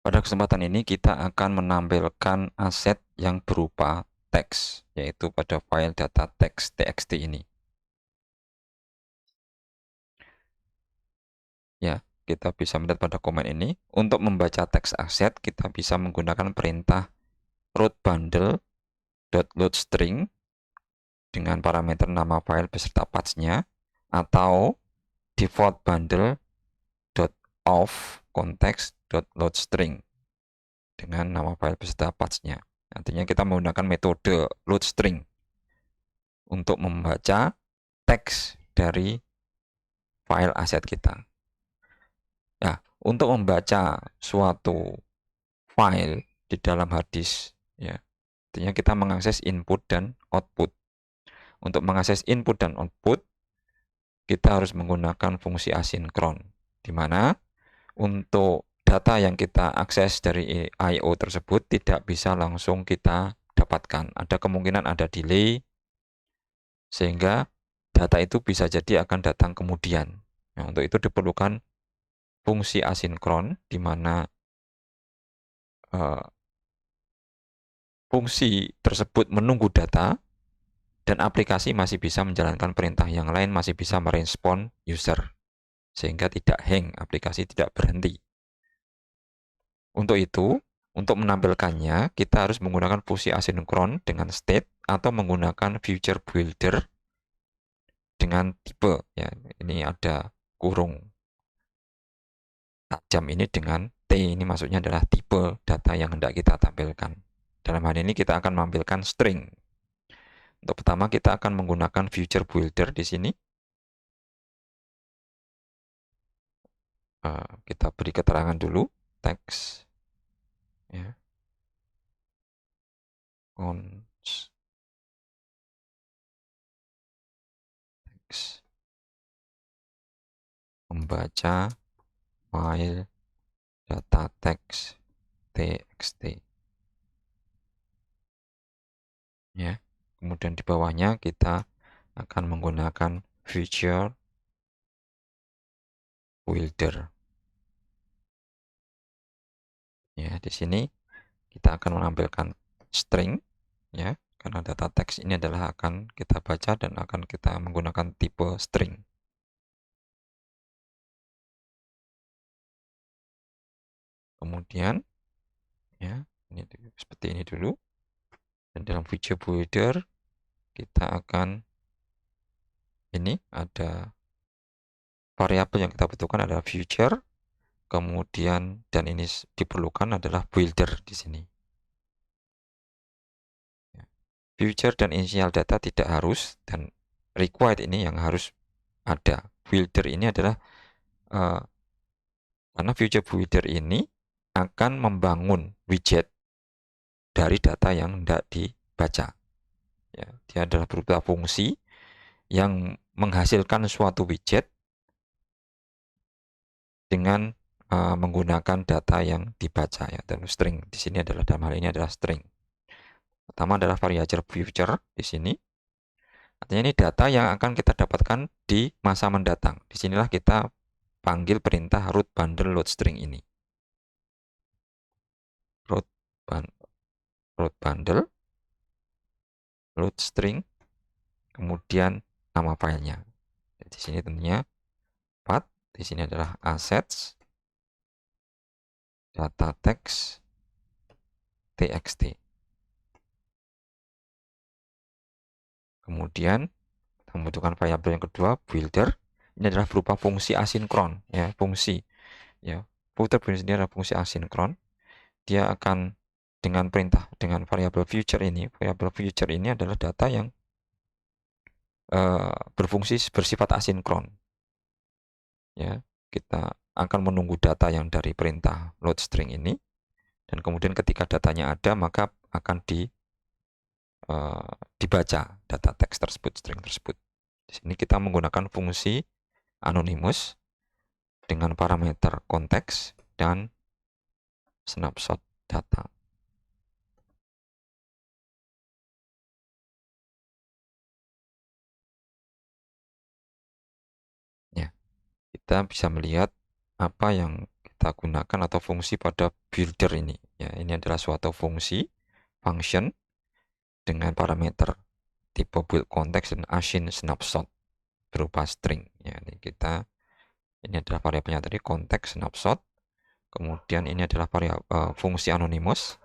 Pada kesempatan ini kita akan menampilkan aset yang berupa teks, yaitu pada file data teks txt ini. Ya, kita bisa melihat pada komen ini. Untuk membaca teks aset, kita bisa menggunakan perintah root bundle.loadString dengan parameter nama file beserta paths-nya, atau default bundle.of context.loadString dengan nama file beserta paths-nya. Artinya kita menggunakan metode loadString untuk membaca teks dari file aset kita. Ya, untuk membaca suatu file di dalam hard disk, ya, artinya kita mengakses input dan output. Untuk mengakses input dan output, kita harus menggunakan fungsi asinkron, di mana untuk data yang kita akses dari I/O tersebut tidak bisa langsung kita dapatkan. Ada kemungkinan ada delay, sehingga data itu bisa jadi akan datang kemudian. Nah, untuk itu diperlukan fungsi asinkron, di mana fungsi tersebut menunggu data dan aplikasi masih bisa menjalankan perintah yang lain, masih bisa merespon user, sehingga tidak hang, aplikasi tidak berhenti. Untuk itu, untuk menampilkannya, kita harus menggunakan fungsi asinkron dengan state atau menggunakan future builder dengan tipe. Ya, ini ada kurung tajam ini dengan T, ini maksudnya adalah tipe data yang hendak kita tampilkan. Dalam hal ini kita akan menampilkan string. Untuk pertama kita akan menggunakan future builder di sini. Kita beri keterangan dulu teks, ya, cons teks membaca file data teks txt, ya. Kemudian di bawahnya kita akan menggunakan future builder. Ya, di sini kita akan menampilkan string, ya, karena data teks ini adalah akan kita baca dan akan kita menggunakan tipe string. Kemudian, ya, ini seperti ini dulu. Dan dalam future builder kita akan, ini ada variabel yang kita butuhkan adalah future, kemudian dan ini diperlukan adalah builder di sini. Future dan initial data tidak harus, dan required ini yang harus ada. Builder ini adalah karena future builder ini akan membangun widget dari data yang hendak dibaca. Ya, dia adalah berupa fungsi yang menghasilkan suatu widget dengan menggunakan data yang dibaca, ya, dan string di sini adalah, dalam hal ini adalah string. Pertama adalah variabel future di sini. Artinya ini data yang akan kita dapatkan di masa mendatang. Disinilah kita panggil perintah root bundle load string ini. Root bundle load string, kemudian nama filenya. Di sini tentunya path, di sini adalah assets data text txt. Kemudian kita membutuhkan variabel yang kedua, builder. Ini adalah berupa fungsi asinkron, ya, fungsi, ya. Builder ini adalah fungsi asinkron. Dia akan dengan perintah dengan variabel future ini. Variabel future ini adalah data yang berfungsi bersifat asinkron. Ya, kita akan menunggu data yang dari perintah load string ini, dan kemudian ketika datanya ada maka akan dibaca data teks tersebut, string tersebut. Di sini kita menggunakan fungsi anonymous dengan parameter konteks dan snapshot data. Ya, kita bisa melihat apa yang kita kita gunakan atau fungsi pada builder ini. Ya, ini adalah suatu fungsi function dengan parameter tipe build context dan async snapshot berupa string. Ya, ini adalah variabelnya tadi context snapshot. Kemudian ini adalah fungsi anonymous.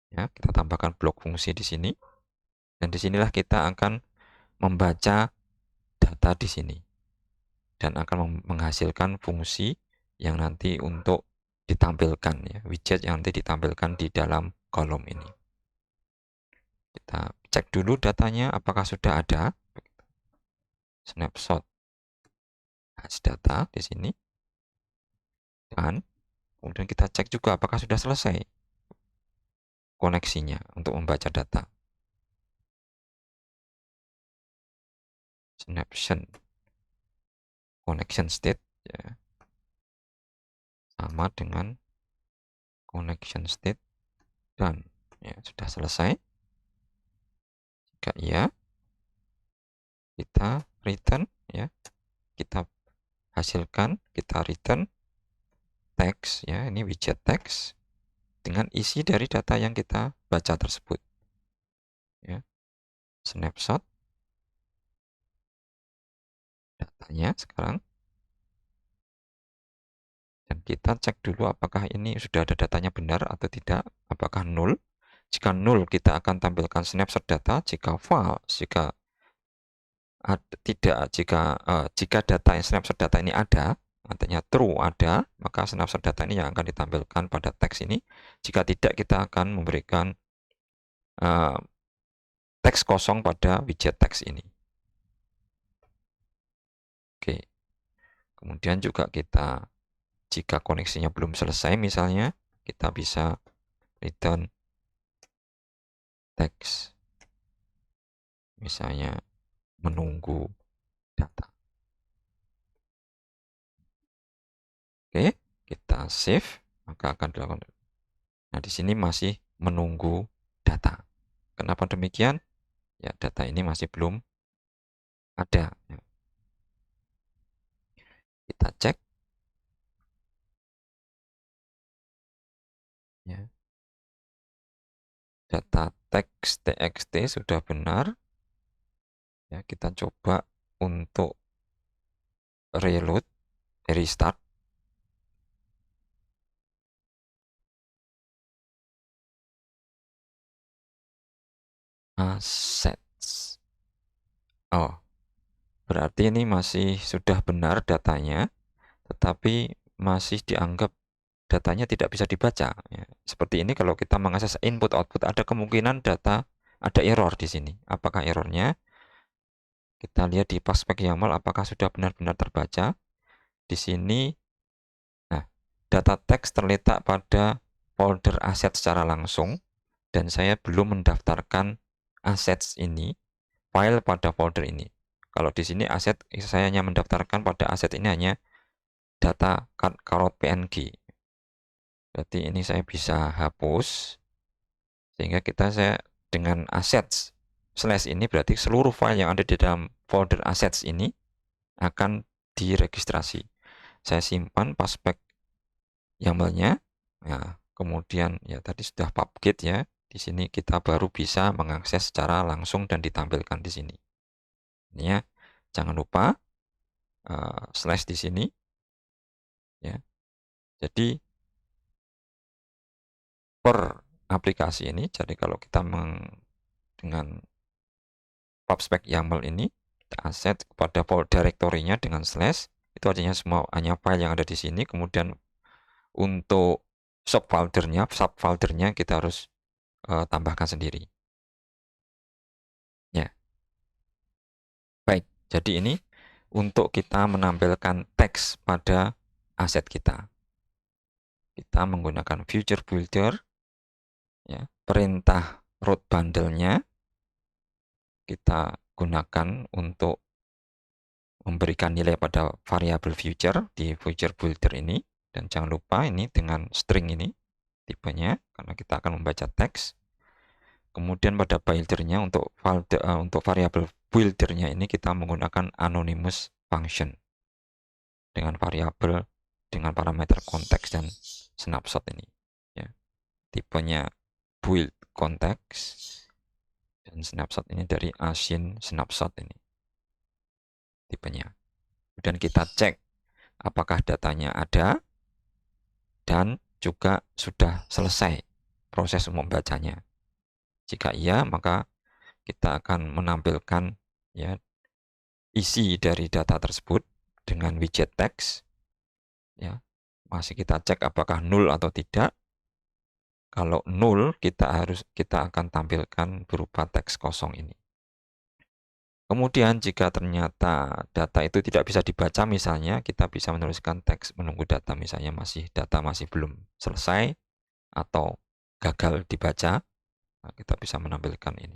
Ya, kita tambahkan blok fungsi di sini. Dan disinilah kita akan membaca data di sini dan akan menghasilkan fungsi yang nanti untuk ditampilkan, ya, widget yang nanti ditampilkan di dalam kolom ini. Kita cek dulu datanya apakah sudah ada. Snapshot has data di sini. Dan kemudian kita cek juga apakah sudah selesai koneksinya untuk membaca data. Snapshot connection state, ya, sama dengan connection state dan ya sudah selesai. Jika iya, kita return, ya, kita hasilkan, kita return text, ya, ini widget text dengan isi dari data yang kita baca tersebut, ya. Snapshot datanya sekarang, dan kita cek dulu apakah ini sudah ada datanya benar atau tidak. Apakah null? Jika null, kita akan tampilkan snapshot data. Jika false, jika jika data snapshot data ini ada, artinya true ada, maka snapshot data ini yang akan ditampilkan pada teks ini. Jika tidak, kita akan memberikan teks kosong pada widget teks ini. Oke. Kemudian juga jika koneksinya belum selesai misalnya, kita bisa return teks, misalnya menunggu data. Oke, kita save, maka akan dilakukan. Nah, di sini masih menunggu data. Kenapa demikian? Ya, data ini masih belum ada. Kita cek. Ya. Data teks txt sudah benar. Ya, kita coba untuk reload, restart. Assets. Oh, berarti ini masih sudah benar datanya, tetapi masih dianggap datanya tidak bisa dibaca. Ya, seperti ini kalau kita mengakses input output, ada kemungkinan data ada error di sini. Apakah errornya? Kita lihat di prospek YAML apakah sudah benar-benar terbaca. Di sini, nah, data teks terletak pada folder aset secara langsung, dan saya belum mendaftarkan assets ini, file pada folder ini. Kalau di sini aset, saya hanya mendaftarkan pada aset ini hanya data .png. Berarti ini saya bisa hapus, sehingga saya dengan assets slash ini berarti seluruh file yang ada di dalam folder assets ini akan diregistrasi. Saya simpan prospek YAML-nya. Nah, kemudian ya tadi sudah pubget, ya. Di sini kita baru bisa mengakses secara langsung dan ditampilkan di sini. Ini, ya. Jangan lupa slash di sini, ya. Jadi per aplikasi ini, jadi kalau kita dengan pubspec YAML ini, kita aset kepada folder directory-nya dengan slash, itu artinya hanya file yang ada di sini. Kemudian untuk subfoldernya kita harus tambahkan sendiri. Ya. Baik, jadi ini untuk kita menampilkan teks pada aset kita. Kita menggunakan future builder, ya, perintah root bundle-nya kita gunakan untuk memberikan nilai pada variabel future di future builder ini. Dan jangan lupa ini dengan string ini tipenya, karena kita akan membaca teks. Kemudian pada buildernya untuk variabel buildernya ini kita menggunakan anonymous function dengan variabel dengan parameter konteks dan snapshot ini. Ya. Tipenya build konteks dan snapshot ini dari async snapshot ini tipenya. Dan kita cek apakah datanya ada dan juga sudah selesai proses membacanya. Jika iya, maka kita akan menampilkan ya isi dari data tersebut dengan widget teks. Ya, masih kita cek apakah null atau tidak. Kalau null, kita akan tampilkan berupa teks kosong ini. Kemudian jika ternyata data itu tidak bisa dibaca, misalnya kita bisa menuliskan teks menunggu data, misalnya data masih belum selesai atau gagal dibaca, nah kita bisa menampilkan ini.